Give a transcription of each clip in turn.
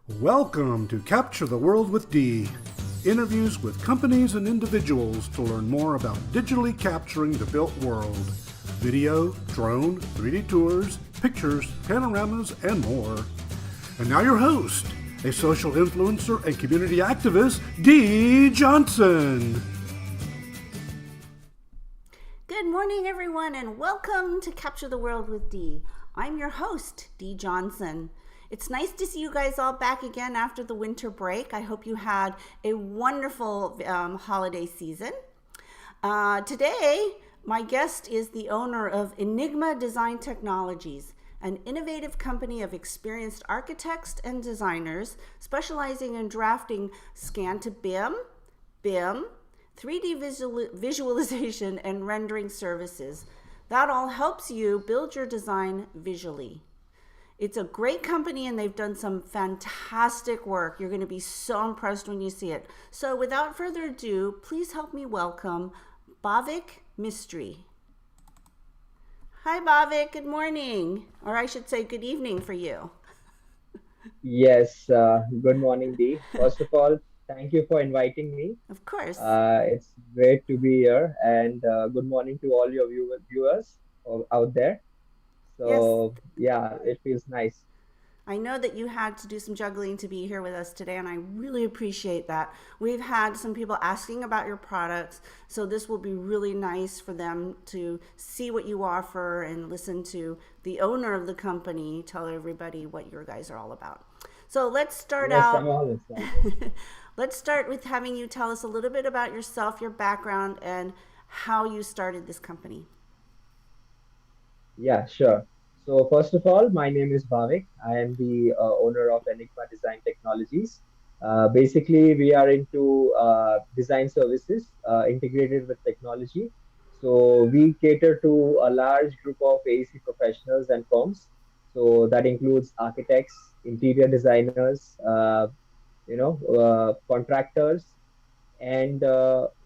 Welcome to Capture the World with Dee. Interviews with companies and individuals to learn more about digitally capturing the built world. Video, drone, 3D tours, pictures, panoramas, and more. And now your host, a social influencer and community activist, Dee Johnson. Good morning, everyone, and welcome to Capture the World with Dee. I'm your host, Dee Johnson. It's nice to see you guys all back again after the winter break. I hope you had a wonderful holiday season. Today, my guest is the owner of Enigma Design Technologies, an innovative company of experienced architects and designers specializing in drafting scan to BIM, 3D visualization, and rendering services. That all helps you build your design visually. It's a great company and they've done some fantastic work. You're going to be so impressed when you see it. So without further ado, please help me welcome Bhavik Mistry. Hi Bhavik, good morning. Or I should say good evening for you. Yes, good morning, Dee. First of all, thank you for inviting me. Of course. It's great to be here, and good morning to all your viewers out there. Yes, So, yeah, it feels nice. I know that you had to do some juggling to be here with us today, and I really appreciate that. We've had some people asking about your products, so this will be really nice for them to see what you offer and listen to the owner of the company tell everybody what your guys are all about. So let's start Yes, I'm out. all excited. Let's start with having you tell us a little bit about yourself, your background, and how you started this company. Yeah, sure. So, first of all, my name is Bhavik. I am the owner of Enigma Design Technologies. Basically, we are into design services integrated with technology. So, we cater to a large group of AEC professionals and firms. So, that includes architects, interior designers, contractors, and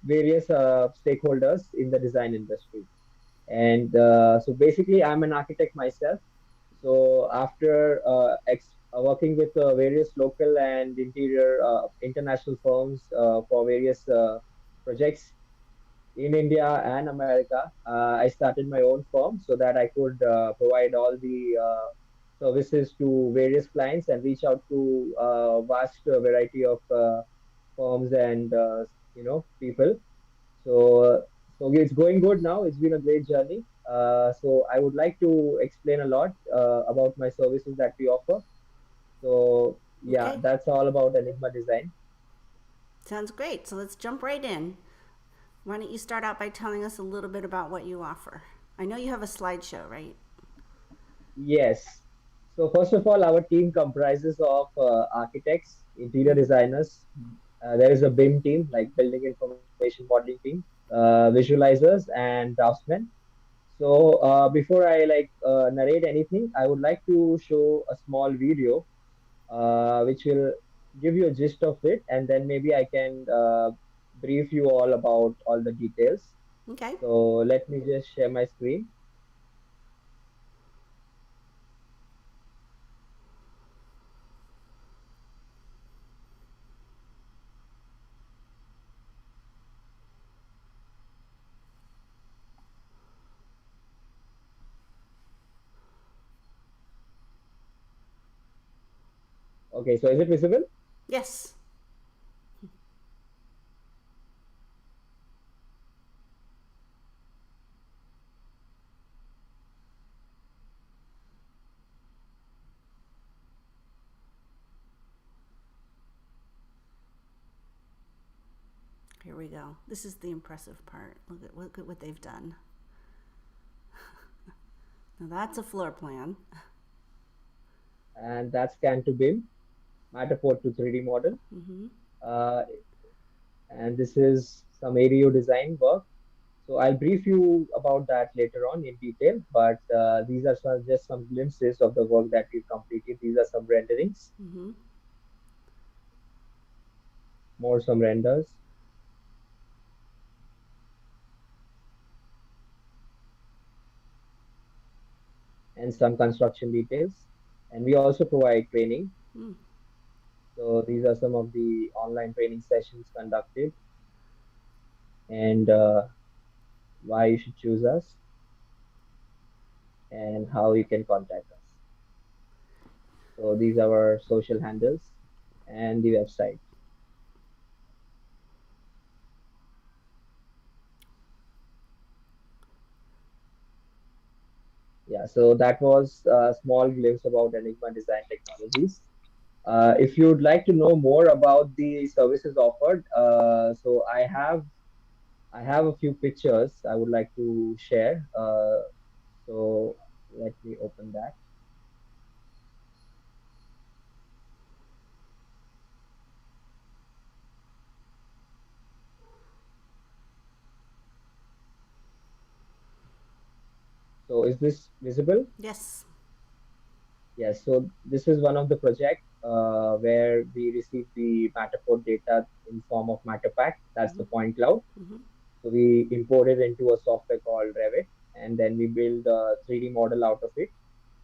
various stakeholders in the design industry. And so basically, I'm an architect myself. So after working with various local and interior international firms for various projects in India and America, I started my own firm so that I could provide all the services to various clients and reach out to a vast variety of firms and people. So, so it's going good now. It's been a great journey. So I would like to explain a lot about my services that we offer. So yeah, Okay, that's all about Enigma Design. sounds great. So let's jump right in. Why don't you start out by telling us a little bit about what you offer? I know you have a slideshow, right? Yes. So first of all, our team comprises of architects, interior designers. There is a BIM team, like Building Information Modeling team, visualizers, and draftsmen. So before I narrate anything, I would like to show a small video which will give you a gist of it, and then maybe I can brief you all about all the details. Okay. So let me just share my screen. Okay, so is it visible? Yes. Here we go. This is the impressive part. Look at what they've done. Now that's a floor plan. And that's scan to BIM, Matterport to 3D model. Mm-hmm. Uh, and this is some ADO design work. So I'll brief you about that later on in detail, but these are just some glimpses of the work that we've completed. These are some renderings, Mm-hmm. more some renders, and some construction details. And we also provide training. Mm. So these are some of the online training sessions conducted, and why you should choose us, and how you can contact us. So these are our social handles and the website. Yeah, so that was a small glimpse about Enigma Design Technologies. If you'd like to know more about the services offered, so I have a few pictures I would like to share. So let me open that. So is this visible? Yes. Yes. So this is one of the project where we receive the Matterport data in form of Matterpack. That's the point cloud. Mm-hmm. So we import it into a software called Revit, and then we build a 3D model out of it,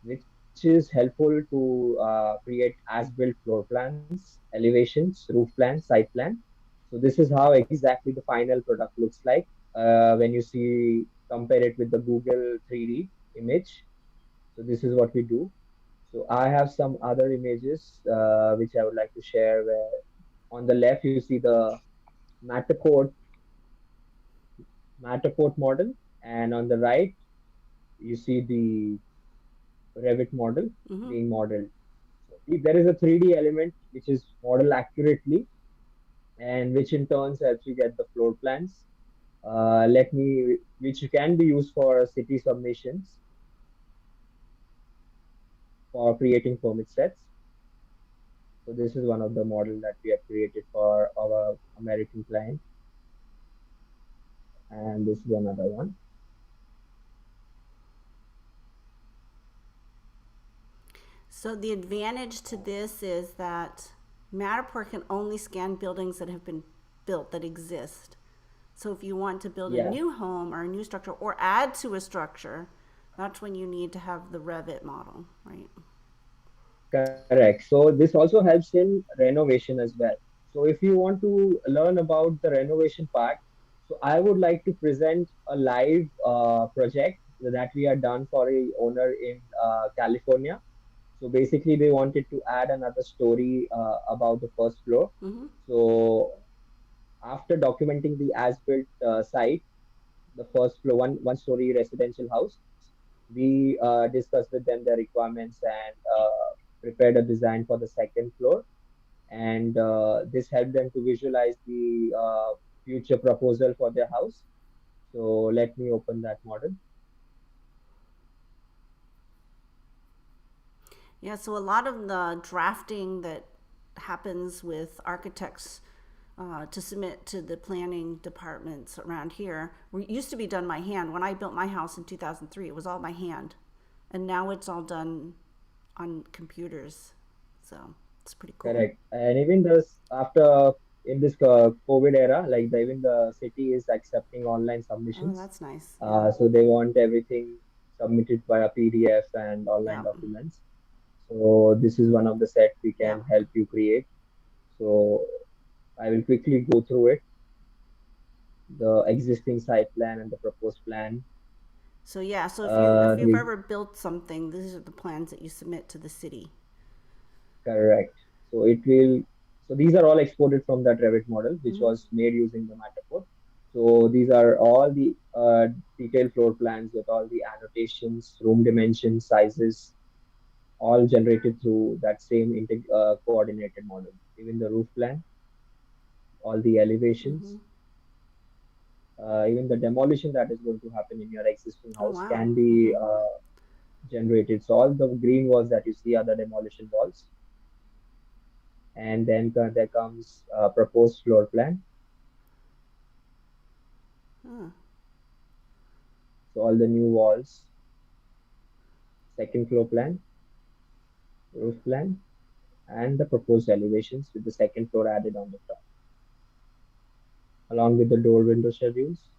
which is helpful to create as-built floor plans, elevations, roof plan, site plan. So this is how exactly the final product looks like when you see compare it with the Google 3D image. So this is what we do. So I have some other images which I would like to share. Where on the left you see the Matterport Matterport model, and on the right you see the Revit model Mm-hmm. being modeled. So if there is a 3D element which is modeled accurately, and which in turn helps you get the floor plans. Which can be used for city submissions for creating permit sets. So this is one of the model that we have created for our American client, and this is another one. So the advantage to this is that Matterport can only scan buildings that have been built that exist. So if you want to build a Yeah, new home or a new structure or add to a structure, that's when you need to have the Revit model, right? correct. So this also helps in renovation as well. So if you want to learn about the renovation part, so I would like to present a live project that we are done for a owner in California. So basically, they wanted to add another story about the first floor. Mm-hmm. So after documenting the as-built site, the first floor, one story residential house, we discussed with them their requirements and prepared a design for the second floor. And this helped them to visualize the future proposal for their house. So let me open that model. Yeah, so a lot of the drafting that happens with architects to submit to the planning departments around here used to be done by hand. When I built my house in 2003, it was all by hand. And now it's all done on computers. So it's pretty cool. Correct. And even this after in this COVID era, like even the city is accepting online Oh, submissions. that's nice. Yeah. So they want everything submitted via PDF and online Yeah. documents. So this is one of the set we Yeah. can help you create. So I will quickly go through it, the existing site plan and the proposed plan. So yeah, so if you've The ever built something, these are the plans that you submit to the city. correct. So it will. So these are all exported from that Revit model, which Mm-hmm. was made using the Matterport. So these are all the detailed floor plans with all the annotations, room dimensions, sizes, all generated through that same coordinated model. Even the roof plan, all the Mm-hmm. elevations, even the demolition that is going to happen in your existing Oh house wow. can be Mm-hmm. generated. So all the green walls that you see are the demolition walls. And then there comes proposed floor plan. Huh. So all the new walls, second floor plan, roof plan, and the proposed elevations with the second floor added on the top, along with the door window schedules,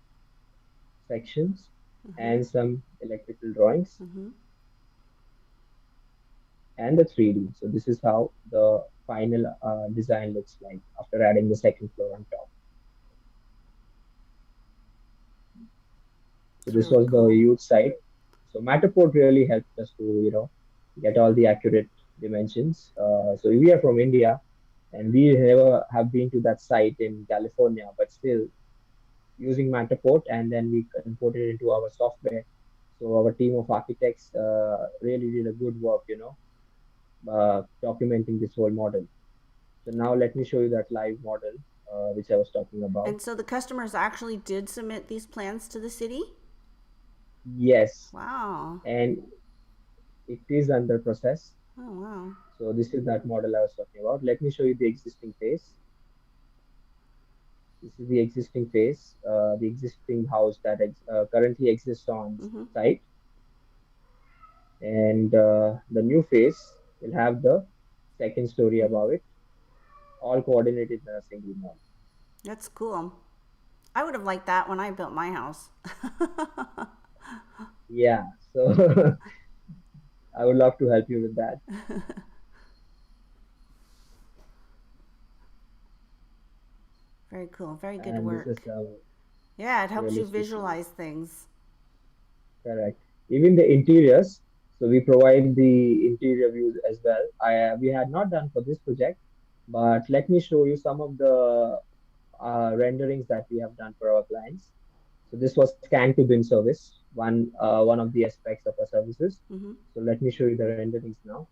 sections, Uh-huh. and some electrical drawings. Mm-hmm. and the 3D. So this is how the final design looks like after adding the second floor on top. So It's this really was the cool. huge site. So Matterport really helped us to, get all the accurate dimensions. So we are from India, and we never have been to that site in California, but still using Matterport, and then we imported it into our software. So our team of architects really did a good work, documenting this whole model. So now let me show you that live model, which I was talking about. And so the customers actually did submit these plans to the city? Yes, Wow. and it is under process. Oh, wow. So this is that model I was talking about. Let me show you the existing phase. This is the existing phase, the existing house that currently exists on Mm-hmm. site, and the new phase will have the second story Mm-hmm. above it, all coordinated in a single model. That's cool. I would have liked that when I built my house. Yeah, so I would love to help you with that. Very cool. Very good And this is work. Yeah, it helps you realistic view. visualize things. Correct. Even the interiors. So we provide the interior views as well. We had not done for this project, but let me show you some of the renderings that we have done for our clients. So this was scan to bin service, one of the aspects of our services. Mm-hmm. So let me show you the renderings now.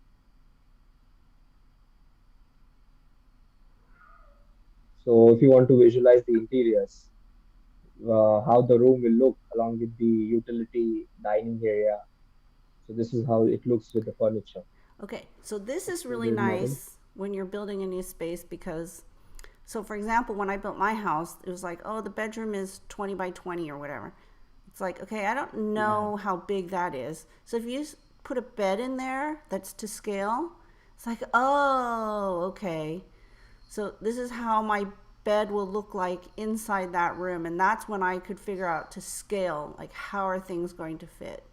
So if you want to visualize the interiors, how the room will look along with the utility dining area. So this is how it looks with the furniture. Okay, so this is really Exterior model. nice when you're building a new space because, so for example, when I built my house, it was like, oh, the bedroom is 20 by 20 or whatever. It's like, okay, I don't Yeah. know how big that is. So if you put a bed in there that's to scale, it's like, oh, okay. So this is how my bed will look like inside that room. And that's when I could figure out to scale, like, how are things going to fit.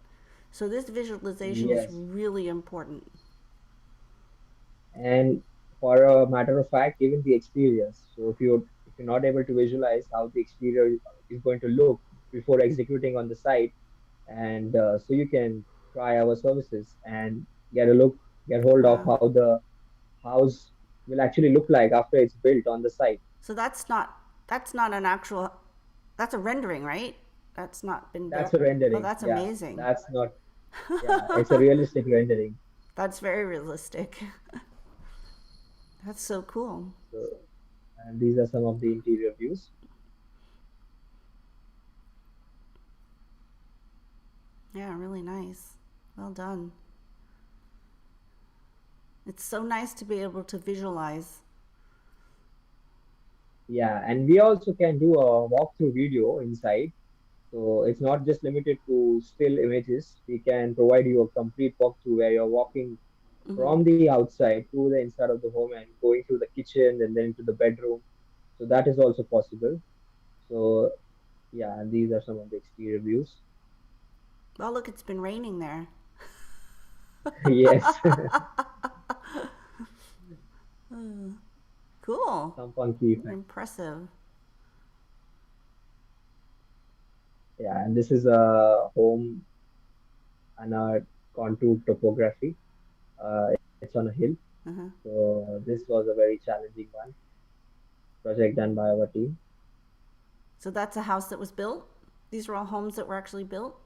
So this visualization is Yes. really important. And for a matter of fact, even the exteriors. So if you're not able to visualize how the exterior is going to look before executing on the site, and so you can try our services and get a look, get hold of Wow. how the house will actually look like after it's built on the site. So that's not an actual, that's a rendering, right? That's not been That's built. a Oh, rendering. that's Yeah, amazing. that's not. Yeah, it's a realistic rendering. That's very realistic. That's so cool. So, and these are some of the interior views. Yeah, really nice. Well done. It's so nice to be able to visualize. Yeah, and we also can do a walkthrough video inside. So it's not just limited to still images. We can provide you a complete walkthrough where you're walking Hmm. from the outside to the inside of the home and going through the kitchen and then into the bedroom. So that is also possible. So yeah, and these are some of the exterior views. Well, look, it's been raining there. Yes, Cool. some funky effect. Impressive. Yeah, and this is a home and a contour topography. It's on a hill. Uh-huh. So this was a very challenging one project done by our team. So that's a house that was built? These are all homes that were actually built?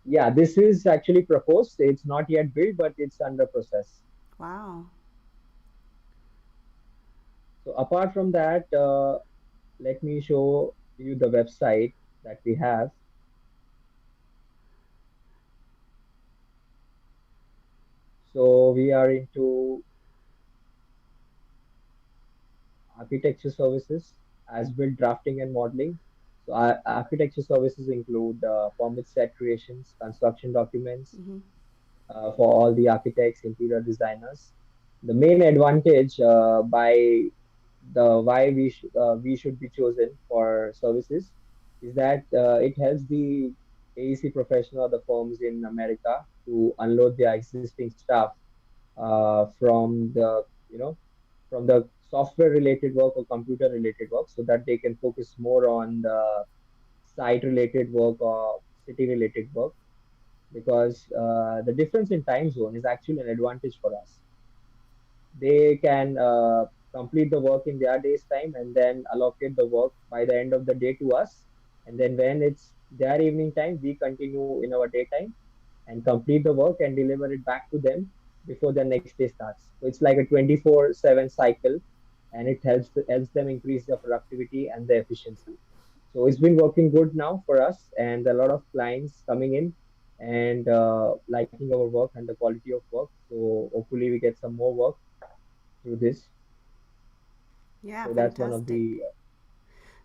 Yeah, this is actually proposed. It's not yet built, but it's under process. Wow. So apart from that, let me show you the website that we have. So we are into architecture services, as built drafting and modeling. So our architecture services include permit set creations, construction documents Mm-hmm. for all the architects, interior designers. The main advantage by the why we should be chosen for services is that it helps the AEC professional or the firms in America to unload their existing staff from the from the software related work or computer related work, so that they can focus more on the site related work or city related work, because the difference in time zone is actually an advantage for us. They can complete the work in their day's time and then allocate the work by the end of the day to us, and then when it's their evening time, we continue in our daytime and complete the work and deliver it back to them before the next day starts. So it's like a 24/7 cycle, and it helps them increase their productivity and the efficiency. So it's been working good now for us, and a lot of clients coming in and liking our work and the quality of work. So hopefully we get some more work through this. Yeah, So that's one of fantastic. the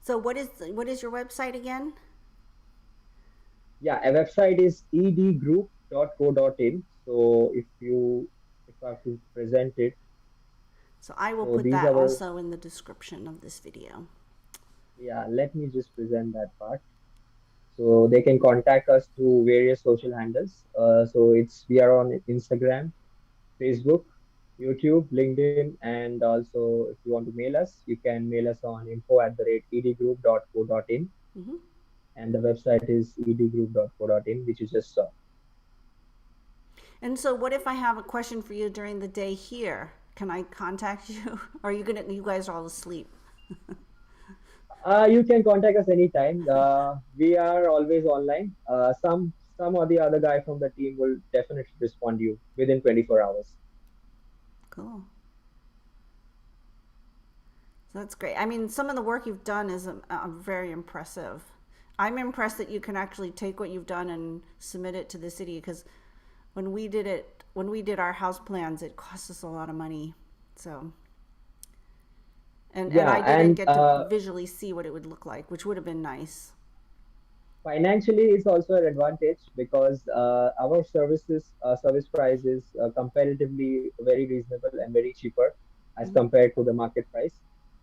So what is your website again? yeah, our website is edgroup.co.in. So if I have to present it, So I will so put these that are our also in the description of this video. yeah, let me just present that part. So they can contact us through various social handles. So it's we are on Instagram, Facebook, YouTube, LinkedIn, and also if you want to mail us, you can mail us on info@edgroup.co.in, Hmm. and the website is edgroup.co.in, which you just saw. And so, what if I have a question for you during the day here? Can I contact you? Or are you gonna? You guys are all asleep. You can contact us anytime. We are always online. Some or the other guy from the team will definitely respond to you within 24 hours. Cool. So that's great. I mean, some of the work you've done is very impressive. I'm impressed that you can actually take what you've done and submit it to the city, because when we did our house plans, it cost us a lot of money. So, and Yeah, I didn't and get to visually see what it would look like, which would have been nice. financially it's also an advantage, because our service price is comparatively very reasonable and very cheaper as Hmm. compared to the market price.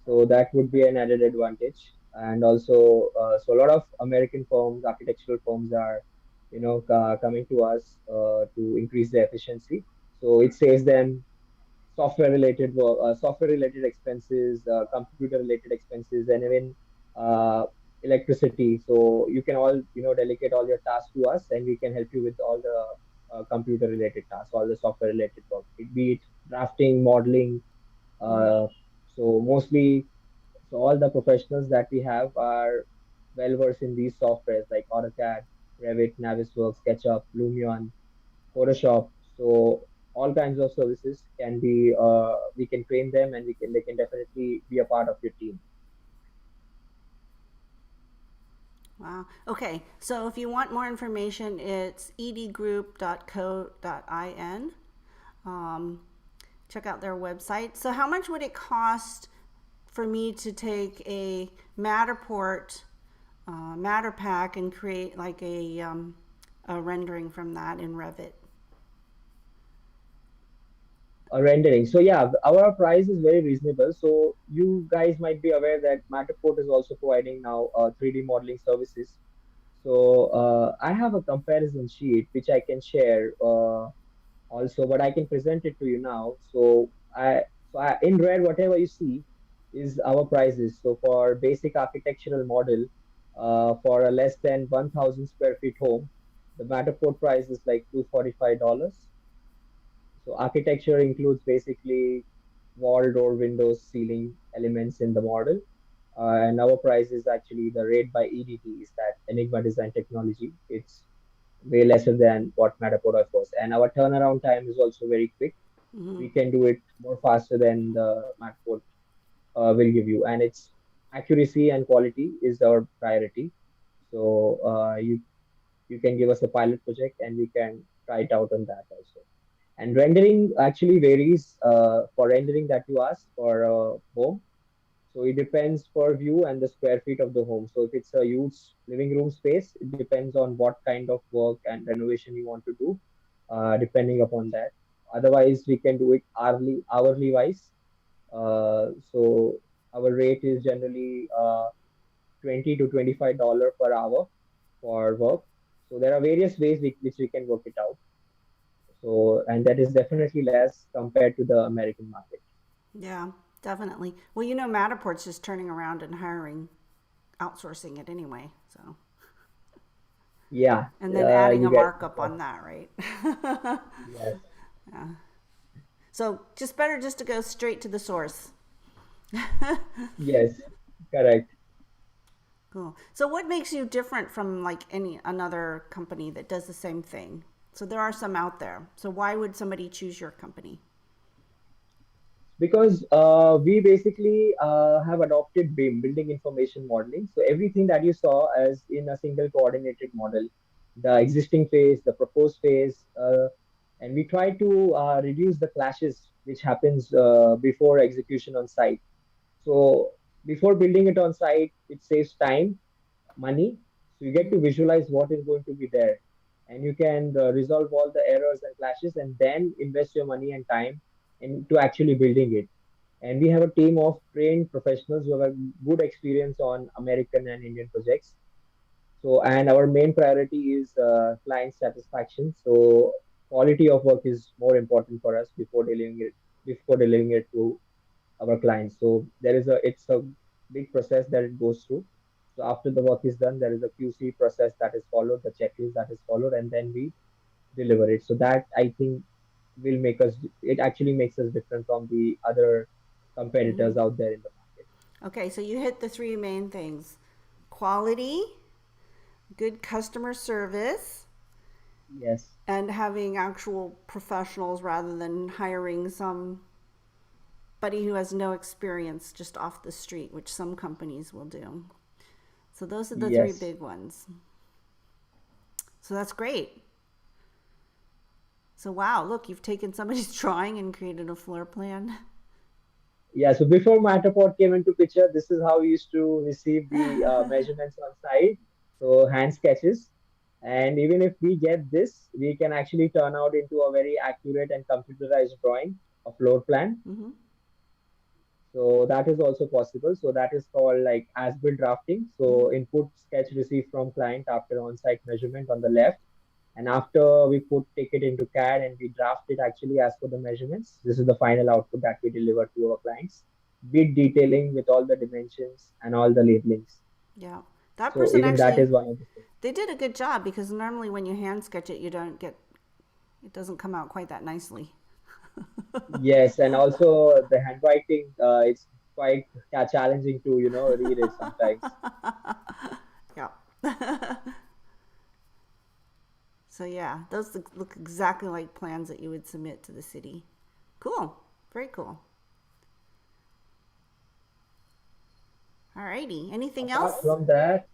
So that would be an added advantage. And also so a lot of American firms, architectural firms are coming to us to increase their efficiency. So it saves them software related work, software related expenses, computer related expenses, and even uh, electricity. So you can all delegate all your tasks to us, and we can help you with all the computer related tasks, all the software related work, be it drafting, modeling. Hmm. Uh, so mostly, so all the professionals that we have are well versed in these softwares like AutoCAD, Revit, Navisworks, SketchUp, Lumion, Photoshop. So all kinds of services can be we can train them, and we can they can definitely be a part of your team. Wow. Okay. So if you want more information, it's edgroup.co.in. Um, Check out their website. So how much would it cost for me to take a Matterport matter pack and create like a rendering from that in Revit? Rendering. So yeah, our price is very reasonable. So you guys might be aware that Matterport is also providing now 3D modeling services. So I have a comparison sheet which I can share also, but I can present it to you now. In red, whatever you see is our prices. So for basic architectural model, for a less than 1,000 square feet home, the Matterport price is like $245. So architecture includes basically wall, door, windows, ceiling elements in the model. And our price is actually the rate by EDT, is that Enigma Design Technology. It's way lesser than what Matterport offers. And our turnaround time is also very quick. Mm-hmm. We can do it more faster than the Matterport will give you. And its accuracy and quality is our priority. So you can give us a pilot project, and we can try it out on that also. And rendering actually varies for rendering that you ask for a home. So it depends per view and the square feet of the home. So if it's a huge living room space, it depends on what kind of work and renovation you want to do, depending upon that. Otherwise, we can do it hourly wise. So our rate is generally 20 to $25 per hour for work. So there are various ways which we can work it out. So, and that is definitely less compared to the American market. Yeah, definitely. Well, Matterport's just turning around and hiring, outsourcing it anyway. So, Yeah, and then adding you a get markup on that, right? yes, So, just better just to go straight to the source. yes, correct. Cool. So, what makes you different from like any another company that does the same thing? So, there are some out there. So, why would somebody choose your company? Because we basically have adopted BIM, building information modeling. So everything that you saw as in a single coordinated model, the existing phase, the proposed phase, and we try to reduce the clashes which happens before execution on site. So before building it on site, it saves time, money. So you get to visualize what is going to be there, and you can resolve all the errors and clashes, and then invest your money and time into actually building it. And we have a team of trained professionals who have a good experience on American and Indian projects. So, and our main priority is client satisfaction. So, quality of work is more important for us before delivering it to our clients. So, it's a big process that it goes through. So, after the work is done, there is a QC process that is followed, the checklist that is followed, and then we deliver it. So that I think will make us. It actually makes us different from the other competitors out there in the market. Okay, so you hit the three main things: quality, good customer service, Yes, and having actual professionals rather than hiring somebody who has no experience just off the street, which some companies will do. So those are the three yes, big ones. So that's great. So wow, look, you've taken somebody's drawing and created a floor plan. yeah. So before Matterport came into picture, this is how we used to receive the measurements on site. So hand sketches, and even if we get this, we can actually turn out into a very accurate and computerized drawing, a floor plan. Mm-hmm. So that is also possible. So that is called like as-built drafting. Mm-hmm. So input sketch received from client after on-site measurement on the left. And after we take it into CAD and we draft it actually as per the measurements, this is the final output that we deliver to our clients. Bit detailing with all the dimensions and all the labelings. Yeah. That So person even that actually, is one of the things. they did a good job because normally when you hand sketch it, you don't get, it doesn't come out quite that nicely. Yes, and also the handwriting, it's quite challenging to read it sometimes. Yeah. So yeah, those look exactly like plans that you would submit to the city. Cool. Very cool. Alrighty. Anything Apart else? from that,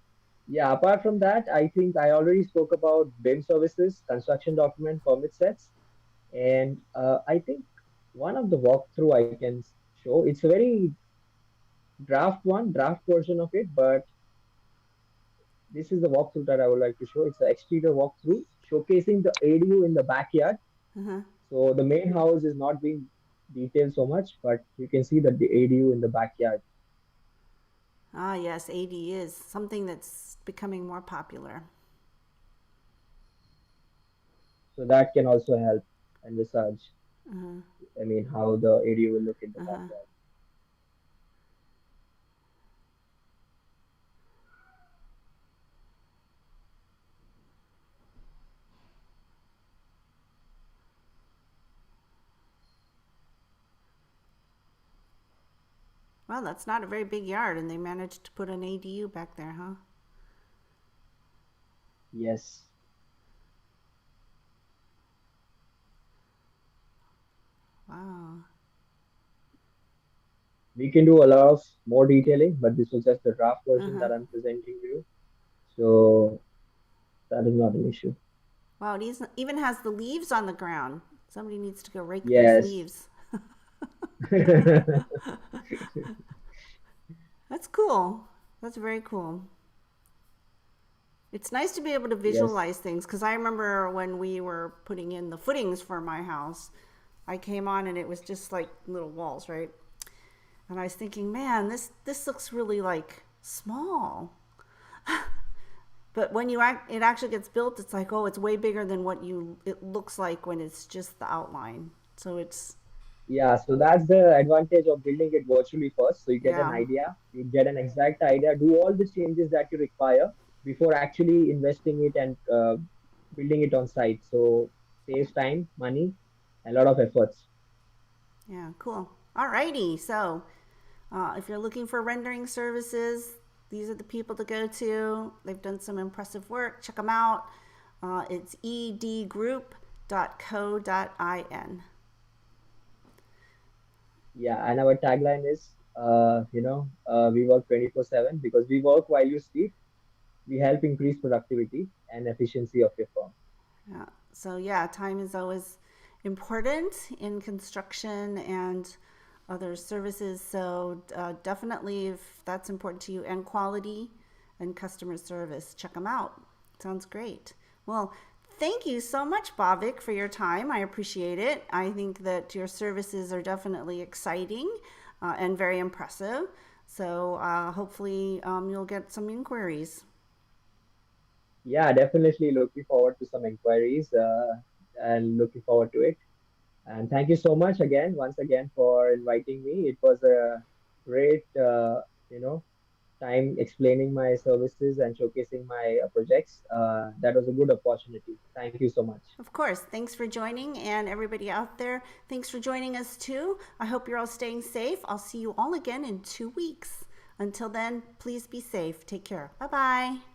yeah, apart from that, I think I already spoke about BIM services, construction document, permit sets, and I think one of the walkthrough I can show. It's a very draft version of it, but this is the walkthrough that I would like to show. It's an exterior walkthrough showcasing the ADU in the backyard. Uh-huh. So the main house is not being detailed so much, but you can see that the ADU in the backyard. Ah, yes, AD is something that's becoming more popular. So that can also help envisage, Uh-huh. I mean, how the ADU will look in the Uh-huh. backyard. Well, that's not a very big yard, and they managed to put an ADU back there, huh? Yes. Wow. We can do a lot of more detailing, but this was just the draft version Uh-huh. that I'm presenting you. So that is not an issue. Wow, even has the leaves on the ground. Somebody needs to go rake those Yes. leaves. That's cool. That's very cool. It's nice to be able to Yes. visualize things because I remember when we were putting in the footings for my house, I came on and it was just like little walls, right? And I was thinking, man, this looks really like small. But when it actually gets built, it's like, oh, it's way bigger than what it looks like when it's just the outline. So it's, Yeah, so that's the advantage of building it virtually first. So you get an yeah, idea, you get an exact idea, do all the changes that you require before actually investing it and building it on site. So saves time, money, a lot of efforts. yeah, cool. Alrighty. So if you're looking for rendering services, these are the people to go to. They've done some impressive work. Check them out. It's edgroup.co.in. Yeah, and our tagline is, we work 24/7 because we work while you sleep. We help increase productivity and efficiency of your firm. Yeah. So yeah, time is always important in construction and other services. So definitely, if that's important to you, and quality and customer service, check them out. Sounds great. Well, thank you so much, Bhavik, for your time. I appreciate it. I think that your services are definitely exciting and very impressive. So hopefully you'll get some inquiries. Yeah, definitely looking forward to some inquiries and looking forward to it. And thank you so much again, once again, for inviting me. It was a great, time explaining my services and showcasing my projects. That was a good opportunity. Thank you so much. Of course. Thanks for joining, and everybody out there, thanks for joining us too. I hope you're all staying safe. I'll see you all again in 2 weeks. Until then, please be safe. Take care. Bye bye.